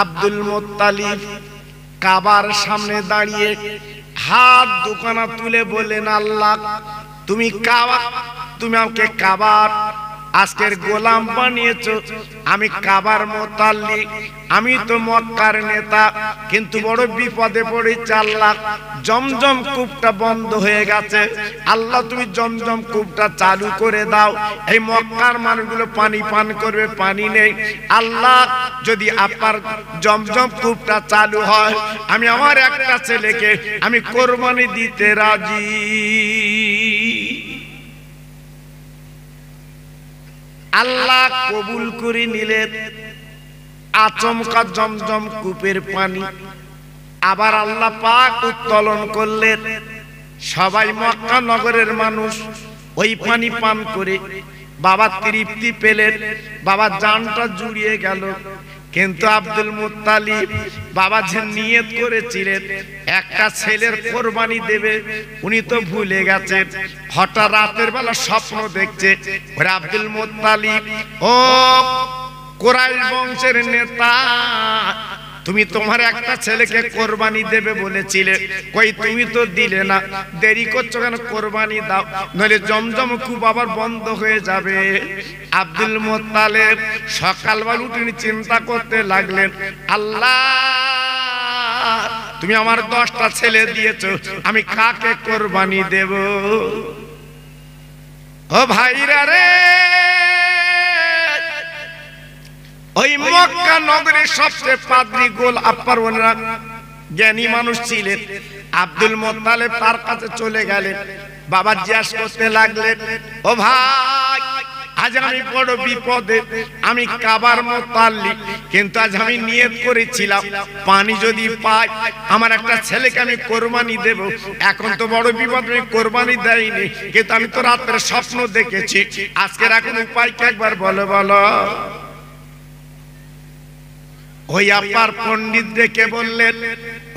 Abdul Muttalib কাবার সামনে দাঁড়িয়ে হাত দুখানা তুলে বলেন, আল্লাহ তুমি আমাকে কাবার আজকের গোলাম বানিয়েছো। আমি কাবার মুতাল্লিক, আমি তো মক্কার নেতা, কিন্তু বড় বিপদে পড়েছি আল্লাহ। জমজম কূপটা বন্ধ হয়ে গেছে, আল্লাহ তুমি জমজম কূপটা চালু করে দাও, এই মক্কার মানুষগুলো পানি পান করবে, পানি নেই। আল্লাহ যদি আপনার জমজম কূপটা চালু হয়, আমি আমার একটা ছেলেকে আমি কোরবানি দিতে রাজি। আল্লাহ কবুল করে নিলেন। আচমকা জমজম কূপের পানি আবার আল্লাহ পাক উত্তোলন করলেন। সবাই মক্কা নগরের মানুষ ওই পানি পান করে বাবা তৃপ্তি পেলেন, বাবা জানটা জুড়িয়ে গেল। কিন্তু আব্দুল মুত্তালিব বাবা যে নিয়ত করেছিলেন একটা ছেলের কোরবানি দেবে, উনি তো ভুলে গেছেন। হঠাৎ রাতের বেলা স্বপ্ন দেখছে, ওরে আব্দুল মুত্তালিব, ও কুরাইশ বংশের নেতা, তুমি তোমার একটা ছেলেকে কোরবানি দেবে বলেছিলে, কই তুমি তো দিলে না, দেরি করছো কেন? কোরবানি দাও, নইলে জমজম কূপ আবার বন্ধ হয়ে যাবে। আব্দুল মুত্তালিব সকালবেলা উঠে চিন্তা করতে লাগলেন, আল্লাহ তুমি আমার 10টা ছেলে দিয়েছো, আমি কাকে কোরবানি দেব? ও ভাইরা রে, ওই মক্কা নগরের সবচেয়ে পাদ্রী গোল আপার জ্ঞানী মানুষ ছিলেন। আব্দুল মুত্তালিব তার কাছে চলে গেলেন, বাবা জিজ্ঞাসা করতে লাগলেন, ও ভাই আজ আমি বড় বিপদে, আমি কাবার মুতাল্লিক, কিন্তু আজ আমি নিয়ত করেছিলাম পানি যদি পাই আমার একটা ছেলেকে আমি কোরবানি দেব। এখন তো বড় বিপদ, আমি কোরবানি দেইনি, কিন্তু আমি তো রাতের স্বপ্ন দেখেছি, আজকের এখন উপায় কি একবার বলো বলো। ওই আপার পণ্ডিত ডেকে বললেন,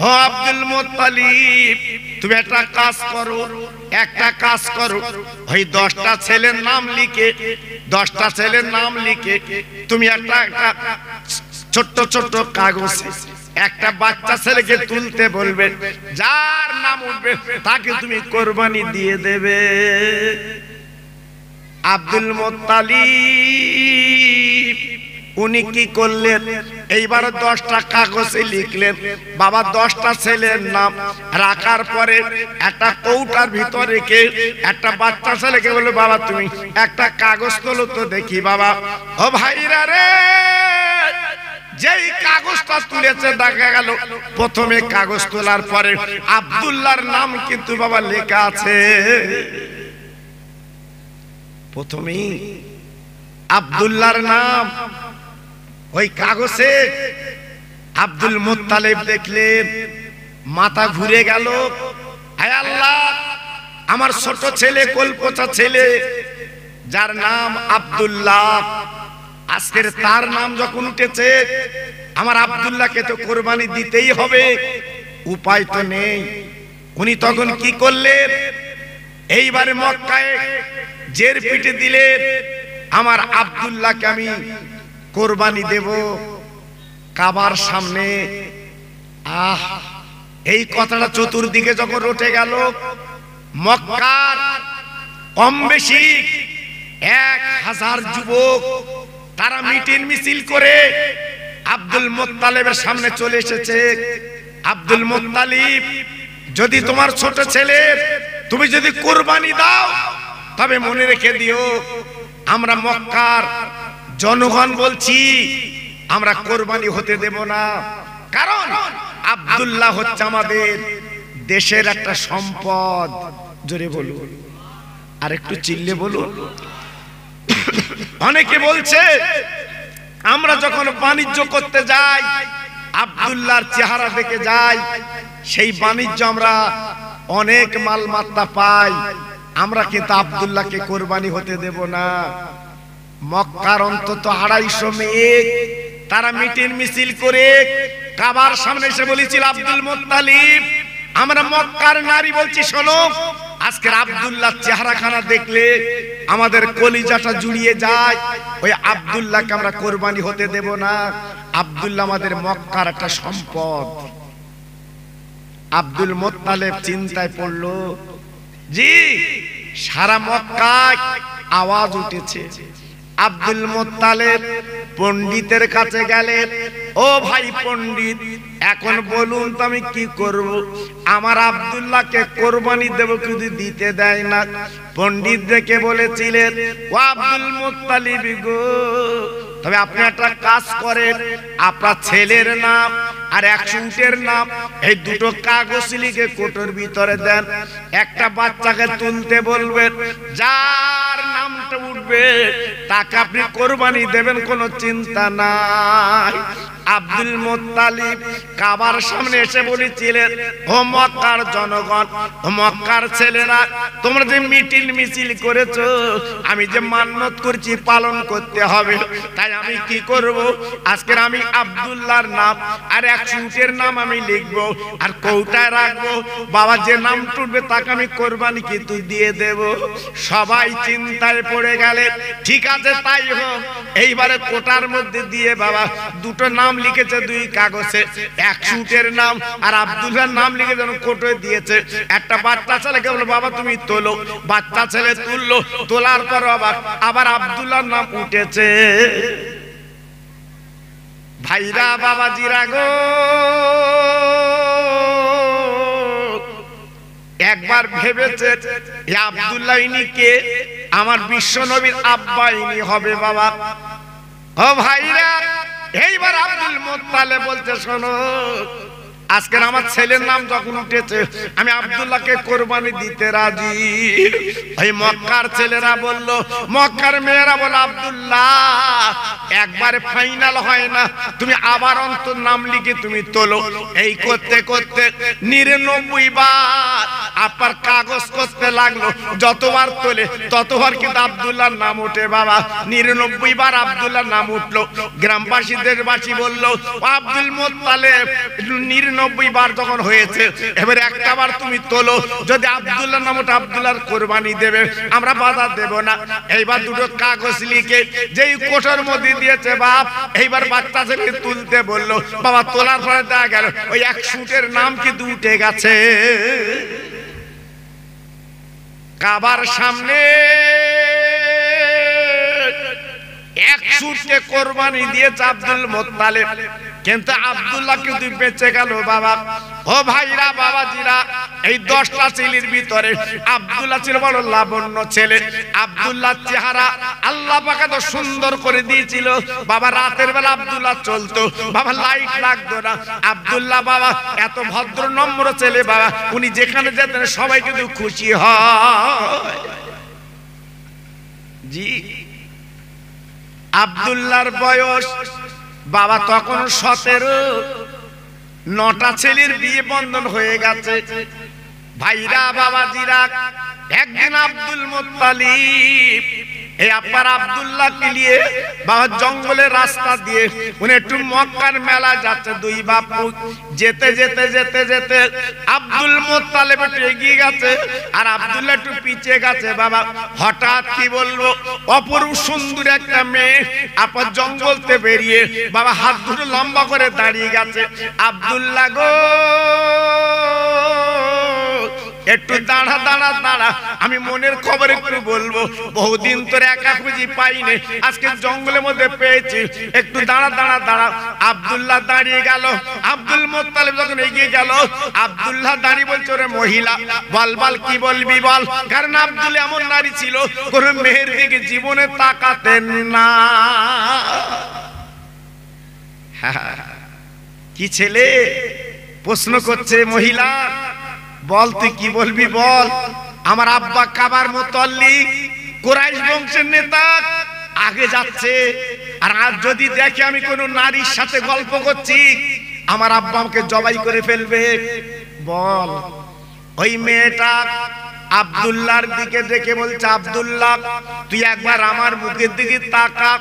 ও আব্দুল মুত্তালিব তুমি একটা কাজ করো, ওই 10টা ছেলের নাম লিখে তুমি একটা ছোট্ট ছোট্ট কাগজে একটা বাচ্চা ছেলেকে তুলতে বলবে, যার নাম উঠবে তাকে তুমি কোরবানি দিয়ে দেবে। আব্দুল মুত্তালিব উনি কি করলেন, এইবার 10টা কাগজে লিখলেন, বাবা 10টা ছেলের নাম রাখার পরে একটা কৌটার ভিতরে রেখে একটা বাচ্চা ছেলেকে বললো, বাবা তুমি একটা কাগজ তোলো তো দেখি। বাবা, ও ভাইরা রে, যেই কাগজটা তুলেছে দেখা গেল প্রথমে কাগজ তোলার পরে আব্দুল্লাহর নাম কিন্তু বাবা লেখা আছে। প্রথমেই আব্দুল্লাহর নাম ওই কাগজে। আব্দুল মুত্তালিব দেখলেন, মাথা ঘুরে গেল, হায় আল্লাহ, আমার ছোট ছেলে, কলপচা ছেলে যার নাম আব্দুল্লাহ, আজকের তার নাম যখন উঠেছে, আমার আব্দুল্লাহকে তো কোরবানি দিতেই হবে, উপায় তো নেই। উনি তখন কি করলেন, এইবারে মক্কায় জের পিটে দিলেন, আমার আব্দুল্লাহকে আমি কোরবানি দেব কাবার সামনে। এই কথাটা চতুর্দিকে যখন রটে গেল, মক্কার কম বেশি 1000 যুবক তারা মিটিং মিছিল করে আব্দুল মুত্তালিবের সামনে চলে এসেছে। আব্দুল মুত্তালিব, যদি তোমার ছোট ছেলে তুমি যদি কোরবানি দাও, তবে মনে রেখে দিও আমরা মক্কার জনগণ বলছি আমরা কোরবানি হতে দেব না, কারণ আব্দুল্লাহ হচ্ছে আমাদের দেশের একটা সম্পদ। জোরে বলুন, আর একটু চিল্লে বলুন। অনেকে বলছে আমরা যখন বাণিজ্য করতে যাই আব্দুল্লাহর চেহারা দেখে যাই, সেই বাণিজ্য আমরা অনেক মালমাত্তা পাই, আমরা কিন্তু আব্দুল্লাহকে কোরবানি হতে দেব না। মক্কার অন্তত 250 মেয়ে তারা মিটিং মিছিল করে কাবার সামনে এসে বলেছিল, আব্দুল মুত্তালিব, আমরা মক্কার নারী বলছি, শোনো, আজকের আব্দুল্লাহ চেহারাখানা দেখলে আমাদের কলিজাটা জুড়িয়ে যায়, ওই আব্দুল্লাহকে আমরা কোরবানি হতে দেব না। আব্দুল্লাহ আমাদের মক্কার একটা সম্পদ। আব্দুল মুত্তালিব চিন্তায় পড়লো, জি সারা মক্কায় আওয়াজ উঠেছে। আব্দুল মুত্তালিব পণ্ডিতের কাছে গেলেন, ও ভাই পণ্ডিত, এখন বলুন তো আমি কি করব? আমার আব্দুল্লাহকে কোরবানি দেব, কিন্তু দিতে দেয় না। পণ্ডিত দেখে বলেছিলেন, ও আব্দুল মুত্তালিব গো, তবে আপনি একটা কাজ করেন, আপনার ছেলের নাম আর 100 উটের নাম এই দুটো কাগজ লিখে কোটোর ভিতরে দেন। একটা বাচ্চাকে তুলতে বলবেন, যার নামটা উঠবে তাকে আপনি কোরবানি দেবেন, কোনো চিন্তা নাই। আব্দুল মুত্তালিব কাবার সামনে এসে বলেছিলেন, ও মক্কার জনগণ, ও মক্কার ছেলেরা, তোমরা যে মিটিল মিছিল করেছো, আমি যে মান্যত করছি পালন করতে হবে। তাই আমি কি করব, আজকে আমি আব্দুল্লাহর নাম আর 100 উটের নাম আমি লিখবো আর কৌটায় রাখবো। বাবা যে নাম টুটবে তাকে আমি কোরবানি কিন্তু দিয়ে দেব। সবাই চিন্তায় পড়ে গেলে, ঠিক আছে তাই হোক। এইবারে কোটার মধ্যে দিয়ে বাবা দুটো নাম লিখেছে 2 কাগজে, 100 উটের নাম আর আব্দুল্লাহর নাম লিখে যেন কোটোয় দিয়েছে। একটা বাচ্চা ছেলেকে বলল, বাবা তুমি তোলো। বাচ্চা ছেলে তুললো, তোলার পর আবার আব্দুল্লাহর নাম উঠেছে। ভাইরা বাবাজিরা গো, একবার ভেবেছে আব্দুল্লাহ ইনি কে? আমার বিশ্ব নবীর আব্বা ইনি হবে বাবা। ও ভাইরা, এইবার আব্দুল মুত্তালিব বলতে, শোনো, আজকের আমার ছেলের নাম যখন উঠেছে আমি আব্দুল্লাহকে কোরবানি দিতে রাজি। ওই মক্কার ছেলেরা বলল, মক্কার মেয়েরা বলল, আব্দুল্লাহ একবারে ফাইনাল হয় না, তুমি আবার অন্তর নাম লিখে তুমি তোলো। এই করতে করতে 99 বার আপনার কাগজ করতে লাগলো। যতবার তোলে ততবার কিন্তু আব্দুল্লাহর নাম ওঠে বাবা। 99 বার আব্দুল্লাহর নাম উঠলো। গ্রামবাসীদের বাসী বলল, আব্দুল মুত্তালিব 99 বার যখন হয়েছে, এবারে একটা বার তুমি তোলো, যদি আব্দুল্লাহর নাম ওঠে আব্দুল্লাহর কোরবানি দেবে, আমরা বাধা দেব না। এইবার দুটো কাগজ লিখে যেই কোটার মধ্যে দিয়েছে বাপ, এইবার বাচ্চা ছেলে তুলতে বললো। বাবা তোলার পরে দেখা গেল ওই 100 উটের নাম কিন্তু উঠে গেছে। কাবার সামনে 100 উটকে কোরবানি দিয়েছে আব্দুল মুত্তালিব, কিন্তু আব্দুল্লাহ কিন্তু বেঁচে গেল বাবা। ও ভাইরা বাবাজিরা, এই 10টা ছেলের ভিতরে আব্দুল্লাহ ছিল বড় লাবণ্য ছেলে। আব্দুল্লাহ চেহারা আল্লাহ পাক এত সুন্দর করে দিয়েছিল বাবা। রাতের বেলা আব্দুল্লাহ চলতো বাবা, লাইট লাগতো না। আব্দুল্লাহ বাবা এত ভদ্র নম্র ছেলে বাবা, উনি যেখানে যেতেন সবাই কিন্তু খুশি হয়। জি, আব্দুল্লাহর বয়স বাবা তখন 17। 9টা ছেলের বিয়ে বন্ধন হয়ে গেছে। ভাইরা বাবাজিরা, একদিন আব্দুল মুত্তালিব এই আপনার আব্দুল্লাহকে নিয়ে বাবা জঙ্গলের রাস্তা দিয়ে উনি একটু মক্কার মেলা যাচ্ছে। 2 বাপু যেতে যেতে যেতে যেতে আব্দুল মুত্তালিব একটু এগিয়ে গেছে আর আব্দুল্লাহ একটু পিছিয়ে গেছে বাবা। হঠাৎ কি বলবো, অপরূপ সুন্দর একটা মেয়ে আপনার জঙ্গলতে বেরিয়ে বাবা হাত দুটো লম্বা করে দাঁড়িয়ে গেছে। আব্দুল্লাহ গো, একটু দাঁড়া দাঁড়া দাঁড়া, আমি মনের খবর একটু বলবো। বহুদিন তোর একা খুঁজি পাইনি, আজকে জঙ্গলের মধ্যে পেয়েছি, একটু দাঁড়া দাঁড়া দাঁড়া। আব্দুল্লাহ দাঁড়িয়ে গেল। আব্দুল মুত্তালিব যখন এগিয়ে গেল, আব্দুল্লাহ দাঁড়িয়ে বলছে, ওরে মহিলা, বল বল কি বলবি বল। কারণ আব্দুল্লাহ এমন নারী ছিল, কোন মেয়ের দিকে জীবনে তাকাতেন না। কি ছেলে প্রশ্ন করছে মহিলা, বল তুই কি বলবি বল। আমার আব্বা কাবার মুত্তালিব কুরাইশ বংশের নেতা, আগে যাচ্ছে, আর আজ যদি দেখে আমি কোন নারীর সাথে গল্প করছি, আমার আব্বা আমাকে জবাই করে ফেলবে। বল। ওই মেয়েটা আব্দুল্লাহর দিকে দেখে বলছে, আব্দুল্লাহ তুই একবার আমার মুখের দিকে তাকা।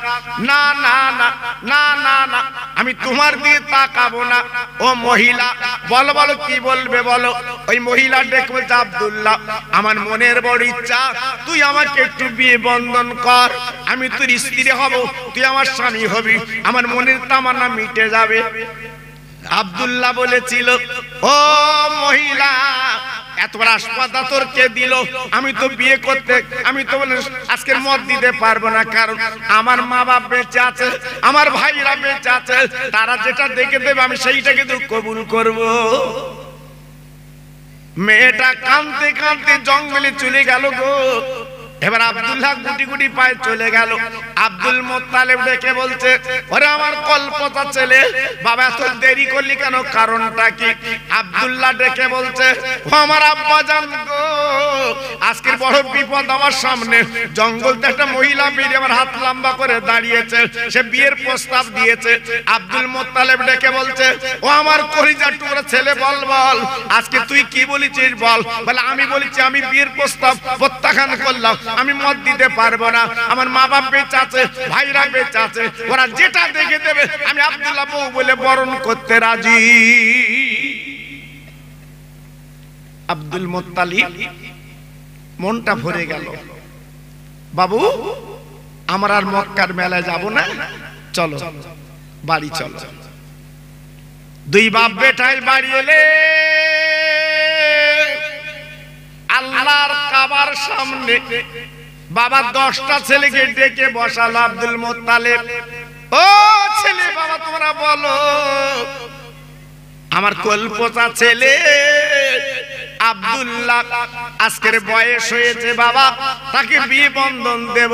না না না না না না, আমি তোমার দিকে তাকাবো না। ও মহিলা, বলো বলো কি বলবে বলো। ওই মহিলা ডেকে বলছে, আব্দুল্লাহ আমার মনের বড় ইচ্ছা তুই আমাকে একটু বিয়ে বন্ধন কর, আমি তোর স্ত্রী হব, তুই আমার স্বামী হবি, আমার মনের তামান্না মিটে যাবে। আব্দুল্লাহ বলেছিল, ও মহিলা এত বড় আসপাতা তোর কে দিল? আমি তো বিয়ে করতে, আমি তো আজকের মত দিতে পারবো না, কারণ আমার মা বাপ বেঁচে আছে, আমার ভাইরা বেঁচে আছে, তারা যেটা দেখে দেবে আমি সেইটাকে তো কবুল করব। মেয়েটা কাঁদতে কাঁদতে জঙ্গলে চলে গেল গো। এবার আব্দুল্লাহ গুটি গুটি পায়ে চলে গেল। আব্দুল মুত্তালিব ডেকে বলছে, ওরে আমার কল্পতা ছেলে, বাবা এত দেরি করলি কেন, কারণটা কি? আব্দুল্লাহ ডেকে বলছে, ও আমার আব্বা জান গো, আজকের বড় বিপদ আমার সামনে। জঙ্গলতে একটা মহিলা বেরিয়ে আমার হাত লম্বা করে দাঁড়িয়েছে, সে বিয়ের প্রস্তাব দিয়েছে। আব্দুল মুত্তালিব ডেকে বলছে, ও আমার কলিজার টুকরা ছেলে, বল বল আজকে তুই কি বলেছিস বল। বলে, আমি বলেছি আমি বিয়ের প্রস্তাব প্রত্যাখ্যান করলাম, আমি মত দিতে পারবো না, আমার মা বাপ বেঁচে আছে, ভাইরা বেঁচে আছে, ওরা যেটা দেখে দেবে আমি আব্দুল্লাহ বউ বলে বরণ করতে রাজি। আব্দুল মুত্তালিব মনটা ভরে গেল, বাবু আমরা আর মক্কার মেলায় যাব না, চলো বাড়ি চলো। দুই বাপ বেটাই বাড়ি এলে আল্লাহর কাবার সামনে বাবা 10টা ছেলেকে ডেকে বসালো। আব্দুল মুত্তালিব, ও ছেলে বাবা তোমরা বলো, আমার কল্পতা ছেলে আব্দুল্লাহ আজকের বয়স হয়েছে বাবা, তাকে বিয়ে বন্ধন দেব,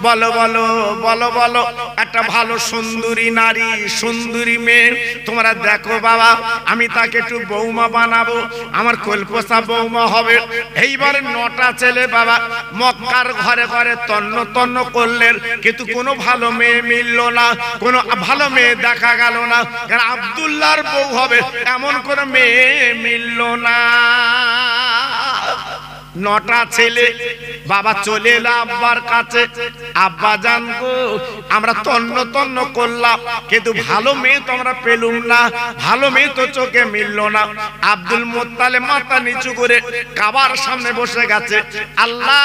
বলো বলো বলো বলো একটা ভালো সুন্দরী নারী, সুন্দরী মেয়ে তোমরা দেখো বাবা, আমি তাকে একটু বৌমা বানাবো, আমার কল্পতা বৌমা হবে। এইবার 9টা ছেলে বাবা মক্কার ঘরে ঘরে তন্ন তন্ন করলেন, কিন্তু কোনো ভালো মেয়ে মিলল না, কোনো ভালো মেয়ে দেখা গেল না, কারণ আব্দুল্লাহর বউ হবে এমন কোনো মেয়ে মিলল না। 9টা ছেলে বাবা চলে এলো আব্বার কাছে, আব্বা জান গো আমরা তন্ন তন্ন করলাম, কিন্তু ভালো মেয়ে তো আমরা পেলুম না, ভালো মেয়ে তো চোখে মিলল না। আব্দুল মুত্তালিব মাথা নিচু করে কাবার সামনে বসে গেছে। আল্লাহ,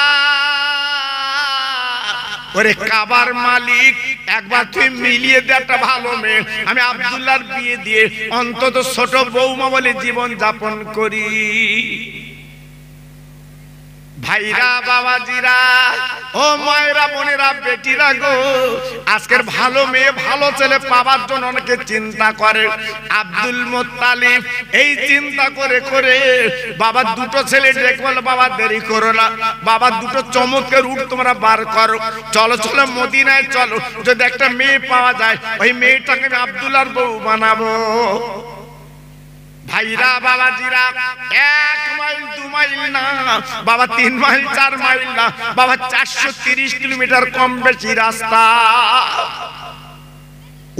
ওরে কাবার মালিক, একবার তুই মিলিয়ে দে একটা ভালো মেয়ে, আমি আব্দুল্লাহর বিয়ে দিয়ে অন্তত ছোট বৌমা বলে জীবন যাপন করি। ভাইরা বাবাজিরা, ও মায়েরা বোনেরা বেটিরা গো, আজকের ভালো মেয়ে ভালো ছেলে পাওয়ার জন্য অনেকে চিন্তা করে। আব্দুল মুত্তালিব এই চিন্তা করে করে বাবা 2টো ছেলে ডেকে বলে, বাবা দেরি করো না, বাবা 2টো চমৎকার রুট তোমরা বার করো, চলো চলো মদিনায় চলো, যদি একটা মেয়ে পাওয়া যায় ওই মেয়েটাকে আমি আব্দুল্লাহর বউ বানাবো। ভাইরা বাবাজিরা, 1 মাইল 2 মাইল না বাবা, 3 মাইল 4 মাইল না বাবা, 430 কিলোমিটার কম বেশি রাস্তা।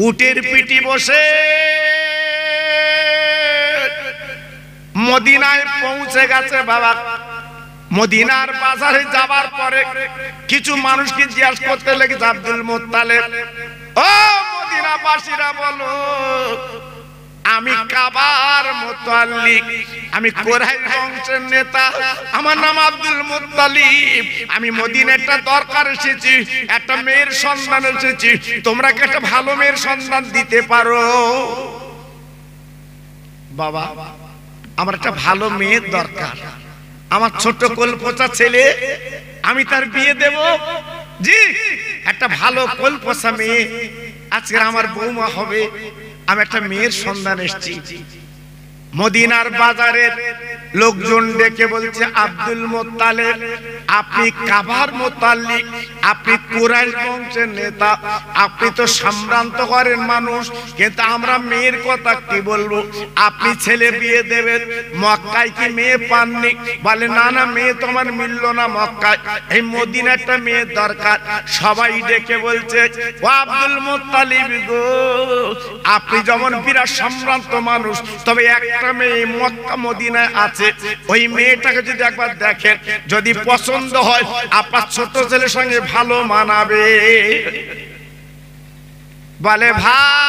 উটের পিঠে বসে মদিনায় পৌঁছে গেছে বাবা। মদিনার বাজারে যাবার পরে কিছু মানুষকে জিজ্ঞাসা করতে লেগেছে, আব্দুল মুত্তালিব, ও মদিনাবাসীরা বলো, আমি কাবার মুতাল্লিক, আমি কুরাইশ বংশের নেতা, আমার নাম আব্দুল মুত্তালিব, আমি মদিনায় একটা দরকার এসেছি, একটা মেয়ের সন্ধান এসেছি, তোমরা কি একটা ভালো মেয়ের সন্ধান দিতে পারো? বাবা আমার একটা ভালো মেয়ের দরকার, আমার ছোট কল্পতা ছেলে, আমি তার বিয়ে দেব। জি, একটা ভালো কল্পতা মেয়ে আজকে আমার বৌমা হবে, আমি একটা মেয়ের সন্ধান এসেছি। মদিনার বাজারের লোকজন ডেকে বলছে, আব্দুল মুত্তালিব আপনি কাবার মুতাল্লিক, আপনি কুরাইশ বংশের নেতা, আপনি তো সম্ভ্রান্ত করেন মানুষ, কিন্তু আমরা মেয়ের কথা কি বলবো, আপনি ছেলে বিয়ে দেবেন, মক্কায় কি মেয়ে পাননি? বলে না না, মেয়ে তো আমার মিলল না মক্কায়, এই মদিনা একটা মেয়ের দরকার। সবাই ডেকে বলছে, ও আব্দুল মুত্তালিব গো, আপনি যেমন বিরাট সম্ভ্রান্ত মানুষ, তবে একটা একটা মেয়ে মক্কা মদিনায় আছে, ওই মেয়েটাকে যদি একবার দেখেন, যদি পছন্দ হয় আপনার ছোট ছেলের সঙ্গে ভালো মানাবে। বলে ভাই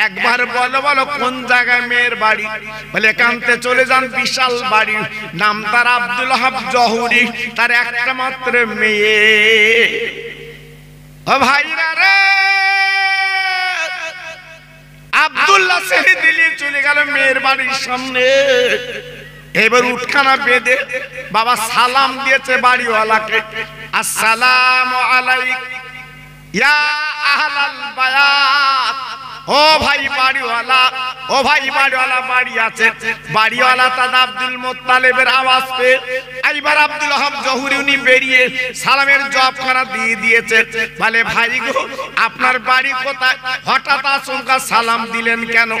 একবার বলো বলো কোন জায়গায় মেয়ের বাড়ি? বলে একান্তে চলে যান, বিশাল বাড়ি, নাম তার আব্দুল ওহাব জহুরি, তার একটা মাত্র মেয়ে। ও ভাইরা রে, আব্দুল্লাহ ছেড়ে দিলে চলে গেল মেয়ের বাড়ির সামনে। এবার উঠখানা বেঁধে বাবা সালাম দিয়েছে বাড়িওয়ালাকে, আসসালামু আলাইকুম ইয়া আহলাল বায়াত। ও ভাই বাড়িওয়ালা, ও ভাই বাড়িওয়ালা বাড়ি আছে? বাড়িওয়ালা তার আব্দুল মুত্তালিবের আওয়াজ পেয়ে এইবার আব্দুল ওহাব জহুরি উনি বেরিয়ে সালামের জবাবখানা দিয়ে দিয়েছে। বলে ভাই গো, আপনার বাড়ি কোথায়? হঠাৎ আচমকা সালাম দিলেন কেন?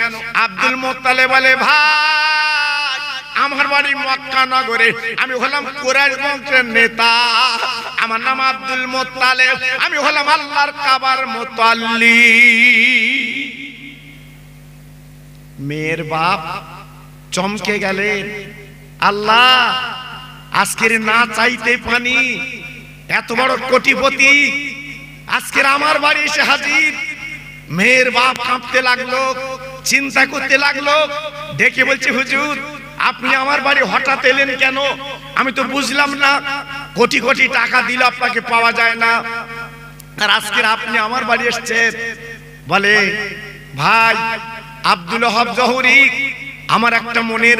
আব্দুল মুত্তালিব বলে ভাই আমার বাড়ি মক্কা নগরে, আমি হলাম কুরাইশ বংশের নেতা, আমার নাম আব্দুল মুত্তালিব, আমি হলাম আল্লাহর কাবার মুতাল্লি। মেয়ের বাপ চমকে গেলেন, আল্লাহ আজকের না চাইতে পানি, এত বড় কোটিপতি আজকের আমার বাড়ি এসে হাজির। মেয়ের বাপ কাঁপতে লাগলো, চিন্তা করতে লাগলো, ডেকে বলছে হুজুর আপনি আমার বাড়ি হঠাৎ এলেন কেন? আমি তো বুঝলাম না, কোটি কোটি টাকা দিলে আপনাকে পাওয়া যায় না, আর আজকের আপনি আমার বাড়ি এসেছেন। বলে ভাই আব্দুল ওহাব জহুরি, আমার একটা মনের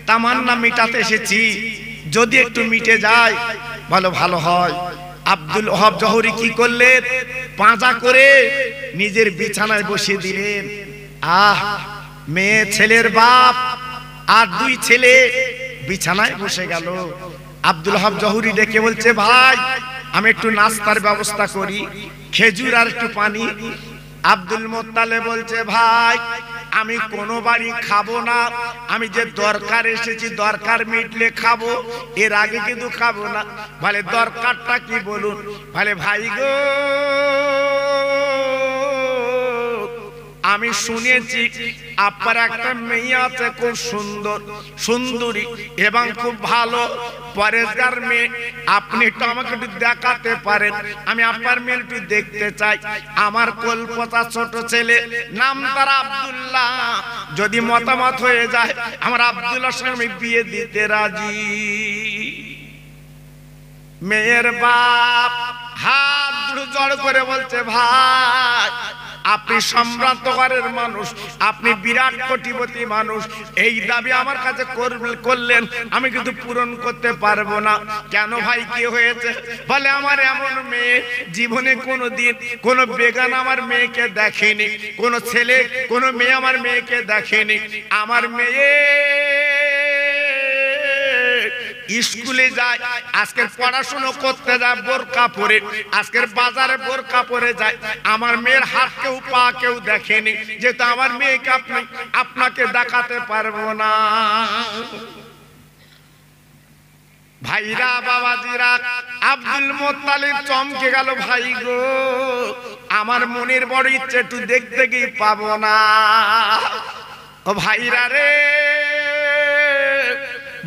তামান্না মেটাতে এসেছি, যদি একটু মিটে যায় ভালো ভালো হয়। আব্দুল ওহাব জহুরি কি করলেন? পাঁজা করে নিজের বিছানায় বসিয়ে দিলেন। আহ, মেয়ে ছেলের বাপ আর দুই ছেলে বিছানায় বসে গেল। আব্দুল ওহাব জহুরি ডেকে বলছে ভাই আমি একটু নাস্তার ব্যবস্থা করি, খেজুর আর একটু পানি। আব্দুল মুত্তালিব বলছে ভাই আমি কোনো বাড়ি খাবো না, আমি যে দরকার এসেছি দরকার মিটলে খাবো, এর আগে কিন্তু খাবো না। বলে দরকারটা কি বলুন? বলে ভাই গো আমি শুনেছি আপনার একটা মেয়ে আছে খুব সুন্দর সুন্দরী এবং খুব ভালো পরেশগার মেয়ে, আপনি একটু আমাকে একটু দেখাতে পারেন? আমি আপনার মেয়ে একটু দেখতে চাই। আমার কলপতা ছোট ছেলে নাম তার আব্দুল্লাহ, যদি মতামত হয়ে যায় আমার আব্দুল্লাহর সঙ্গে আমি বিয়ে দিতে রাজি। মেয়ের বাপ হাত জড় করে বলছে ভাই আপনি সম্ভ্রান্ত ঘরের মানুষ, আপনি বিরাট কোটিপতি মানুষ, এই দাবি আমার কাছে করলেন, আমি কিন্তু পূরণ করতে পারবো না। কেন ভাই কি হয়েছে? বলে আমার এমন মেয়ে জীবনে কোনোদিন কোনো বেগান আমার মেয়েকে দেখেনি, কোনো ছেলে কোনো মেয়ে আমার মেয়েকে দেখেনি। আমার মেয়ে স্কুলে যায়, আজকের পড়াশোনা করতে যায় বোরকা পরে, আজকের বাজারে বোরকা পরে যায়। আমার মেয়ের হাত কেউ পা কেউ দেখেনি, যেহেতু আমার মেয়েকে আপনাকে দেখাতে পারবো না। ভাইরা বাবাজিরা, আব্দুল মুত্তালিব চমকে গেল, ভাই গো আমার মনের বড় ইচ্ছে একটু দেখতে গিয়ে পাবো না। ও ভাইরা রে,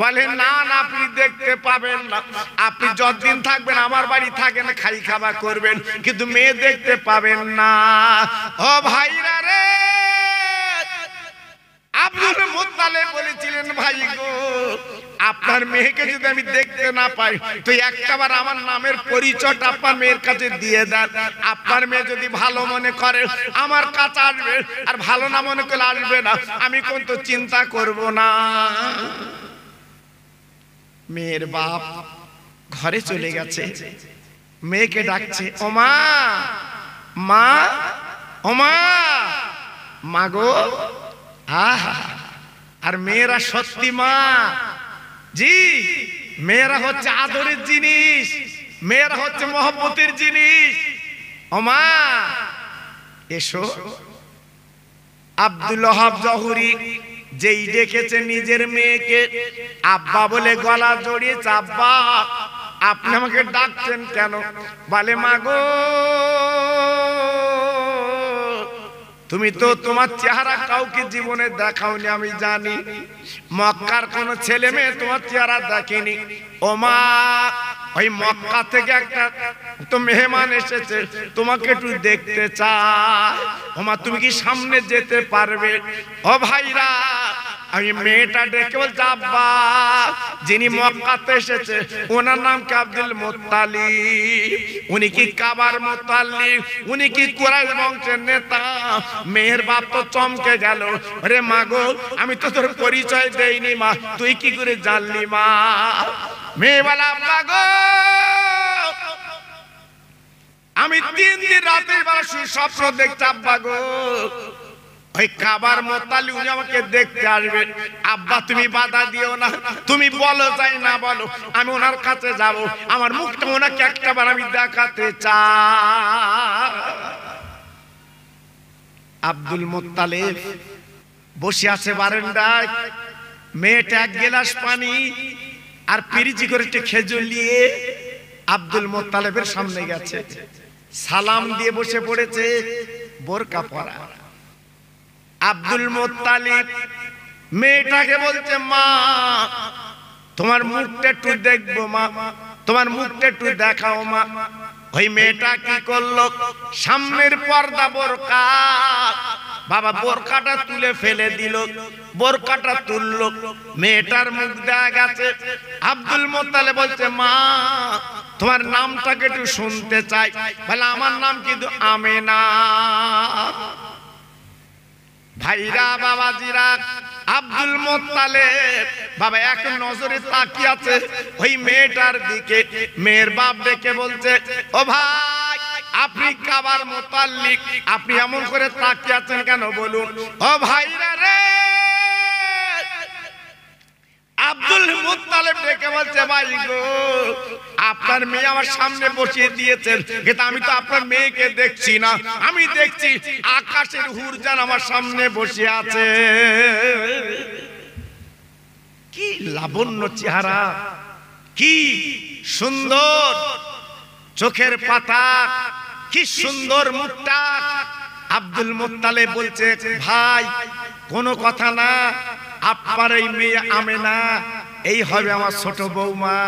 বলে না না আপনি দেখতে পাবেন না, আপনি যতদিন থাকবেন আমার বাড়ি থাকেন খাই খাবার করবেন, কিন্তু মেয়ে দেখতে পাবেন না। ও ভাইরা রে, আব্দুল মুত্তালিব বলেছিলেন ভাই গো আপনার মেয়েকে যদি আমি দেখতে না পাই তো একটাবার আমার নামের পরিচয়টা আপনার মেয়ের কাছে দিয়ে দেন। আপনার মেয়ে যদি ভালো মনে করে আমার কাছে আসবে, আর ভালো না মনে করে আসবে না, আমি কিন্তু চিন্তা করব না। মেয়ের বাপ ঘরে চলে গেছে, মেয়েকে ডাকছে, ও মা, মা, ও মা, মা গো। আহা, আর মেয়েরা সত্যি মা, জি মেয়েরা হচ্ছে আদরের জিনিস, মেয়েরা হচ্ছে মহব্বতের জিনিস। ও মা এসো। আব্দুল ওহাব জহুরি যেই ডেকেছে নিজের মেয়েকে আব্বা বলে গলা জড়িয়েছে, আব্বা আপনি আমাকে ডাকছেন কেন? বলে মা গো তুমি তো তোমার চেহারা কাউকে জীবনে দেখাওনি আমি জানি, মক্কার কোন ছেলে মেয়ে তোমার চেহারা দেখেনি। ও মা, ওই মক্কা থেকে একটা তো মেহমান এসেছে, তোমাকে একটু দেখতে চায়। ও মা, তুমি কি সামনে যেতে পারবে? ও ভাইরা, আমি মেয়েটা ডেকে বলছি, আব্বা, যিনি মক্কাতে এসেছে ওনার নাম কি আব্দুল মুত্তালিব, উনি কি কাবার মুত্তালিব, উনি কি কুরাইশ বংশের নেতা? মেয়ের বাপ তো চমকে গেল, আরে মা গো, আমি তো তোর পরিচয় দেইনি মা, তুই কি করে জানলি মা? মেয়ে বলে, আব্বা গো, আমি 3 দিন রাতের বেলা স্বপ্ন দেখছি আব্বা গো, ওই কাবার মুত্তালিব উনি আমাকে দেখতে আসবে। আব্বা তুমি বাধা দিও না, তুমি বলো চাই না বলো, আমি ওনার কাছে যাব, আমার মুখটা ওনাকে একটাবার আমি দেখাতে চাই। আব্দুল মুত্তালিব বসে আছে বারান্দায়, মেয়েটা 1 গ্লাস পানি আর পিরিচি করে একটু খেজুর নিয়ে আব্দুল মুত্তালিবের সামনে গেছে, সালাম দিয়ে বসে পড়েছে, বোরকা পরা। আব্দুল মুত্তালিব মেয়েটাকে বলছে, মা তোমার মুখটা একটু দেখবো মা, তোমার মুখটা একটু দেখাও মা। ওই মেয়েটা কি করলো, সামনের পর্দা বোরকা, বাবা বোরকাটা তুলে ফেলে দিল, বোরকাটা তুললো, মেয়েটার মুখ দেখা গেছে। আব্দুল মুত্তালিব বলছে, মা তোমার নামটাকে একটু শুনতে চাই। বলে, আমার নাম কিন্তু আমেনা। ভাইরা বাবাজিরা, আব্দুল মুত্তালিব বাবা এক নজরে তাকিয়ে আছে ওই মেয়েটার দিকে। মেয়ের বাপ ডেকে বলছে, ও ভাই, আপনি কাবার মুত্তালিব, আপনি এমন করে তাকিয়ে আছেন কেন বলুন? ও ভাইরা রে, আব্দুল মুত্তালিব ডেকে বলছে, ভাই গো, আপনার মেয়ে আমার সামনে বসিয়ে দিয়েছেন, কিন্তু আমি তো আপনার মেয়েকে দেখছি না, আমি দেখছি আকাশের হুরজান আমার সামনে বসে আছে। কি লাবণ্য চেহারা, কি সুন্দর চোখের পাতা, কি সুন্দর মুখটা। আব্দুল মুত্তালিব বলছে, ভাই কোনো কথা না, আপনার এই মেয়ে আমেনা এই হবে আমার ছোট বৌমা।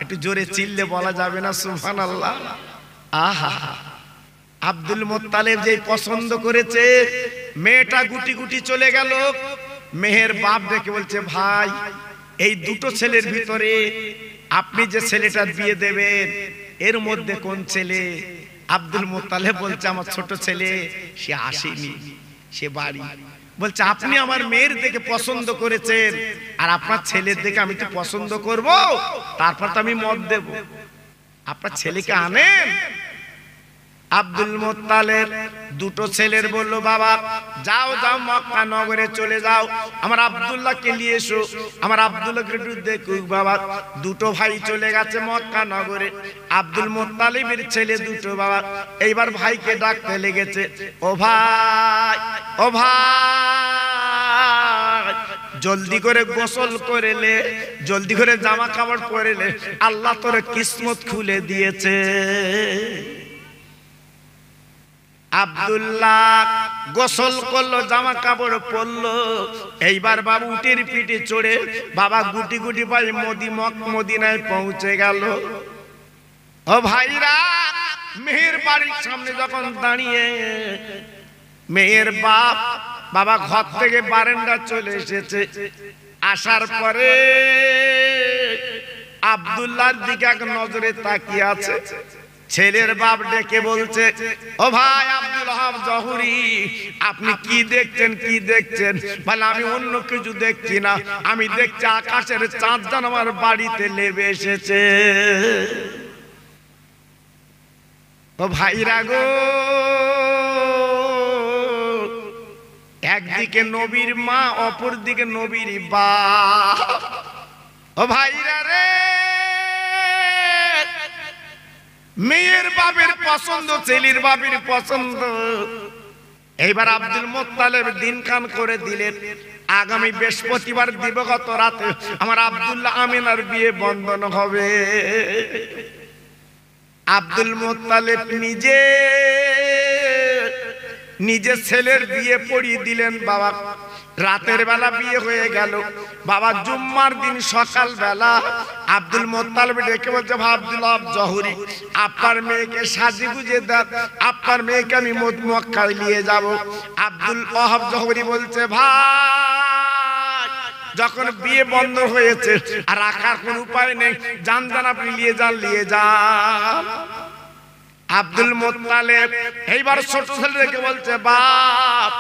একটু জোরে চিল্লে বলা যাবে না সুবহানাল্লাহ? আহা, আব্দুল মুত্তালিব যে পছন্দ করেছে, মেয়েটা গুটি গুটি চলে গেল। মেয়ের বাপ ডেকে বলছে, ভাই এই দুটো ছেলের ভিতরে আপনি যে ছেলেটার বিয়ে দেবেন, এর মধ্যে কোন ছেলে? আব্দুল মুত্তালিব বলছে, আমার ছোট ছেলে, সে আসেনি, সে বাড়ি। বলছে, আপনি আমার মেয়ের দিকে পছন্দ করেছেন, আর আপনার ছেলের দিকে আমি তো পছন্দ করব, তারপর তো আমি মত দেব, আপনার ছেলেকে আনেন। আব্দুল মুত্তালিব দুটো ছেলের বলল, বাবা যাও যাও মক্কা নগরে চলে যাও, আমার আব্দুল্লাহকে নিয়ে এসো, আমার আব্দুল্লাহকে একটু দেখুক বাবা। দুটো ভাই চলে গেছে মক্কা নগরে। আব্দুল মুত্তালিবের ছেলে দুটো বাবা এইবার ভাইকে ডাকতে লেগেছে, ও ভাই, ও ভাই, জলদি করে গোসল করেলে, জলদি করে জামা কাপড় পরেলে, আল্লাহ তোর কিসমত খুলে দিয়েছে। আব্দুল্লাহ গোসল করলো, জামা কাপড় পরলো, এইবার বাবু উটের পিঠে চড়ে বাবা গুটি গুটি পায়ে মদিনায় পৌঁছে গেল। ও ভাইরা, মেয়ের বাড়ির সামনে যখন দাঁড়িয়ে, মেয়ের বাপ বাবা ঘর থেকে বারান্দা চলে এসেছে। আসার পরে আব্দুল্লাহর দিকে এক নজরে তাকিয়ে আছে। ছেলের বাপ ডেকে বলছে, ও ভাই আব্দুল ওয়াহাব জহুরি, আপনি কি দেখছেন, কি দেখছেন? বলে, আমি অন্য কিছু দেখছি না, আমি দেখছি আকাশের চাঁদ যেন আমার বাড়িতে নেমে এসেছে। ও ভাইরা গো, একদিকে নবীর মা, অপর দিকে নবীর বাপ। ও ভাইরা রে, মেয়ের বাপের পছন্দ, ছেলের বাপের পছন্দ। এইবার আব্দুল মুত্তালিব দিনক্ষণ করে দিলেন, আগামী বৃহস্পতিবার দিবগত রাতে আমার আব্দুল্লাহ আমিনার বিয়ে বন্ধন হবে। আব্দুল মুত্তালিব নিজে নিজের ছেলের বিয়ে পড়িয়ে দিলেন বাবা। রাতের বেলা বিয়ে হয়ে গেল বাবা। জুম্মার দিন সকাল বেলা আব্দুল মোত্তালিব ডেকে বলছে, আব্দুল্লাহ জহুরি, আপনার মেয়েকে সাজি গুজে দেন, আপনার মেয়েকে আমি মক্কায় নিয়ে যাব। আব্দুল ওয়াহাব জহুরি বলছে, ভাই যখন বিয়ে বন্ধ হয়েছে আর রাখার কোন উপায় নেই, যান যান আপনি নিয়ে যান, নিয়ে যান। আব্দুল মোত্তালিব এইবার ছোট ছেলেকে বলছে, বাপ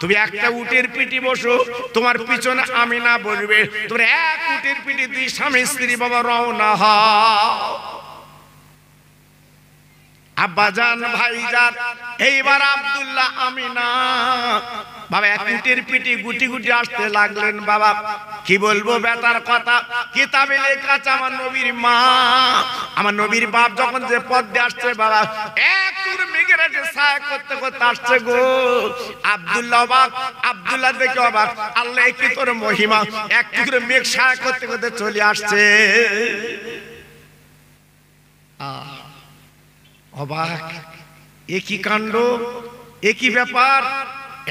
তুমি একটা উটের পিঠে বসো, তোমার পিছনে আমিনা বলবে, তোমরা এক উটের পিঠে দুই স্বামী স্ত্রী বাবা রওনা হও। আব্বাজান ভাইজান এইবার আব্দুল্লাহ আমিনা বাবা এক উটের পিঠে গুটি গুটি আসতে লাগলেন বাবা। কি বলবো বেটার কথা, কিতাবে লেখা আছে আমার নবীর মা, আমার নবীর বাপ যখন যে পথ দিয়ে আসছে বাবা, এক টুকরো মেঘের আগে ছায়া করতে করতে আসছে গো। আব্দুল্লাহ অবাক, আব্দুল্লাহ দেখে অবাক, আল্লাহ কি তোর মহিমা, এক টুকরো মেঘ ছায়া করতে করতে চলে আসছে। অবাক, একই কাণ্ড, একই ব্যাপার,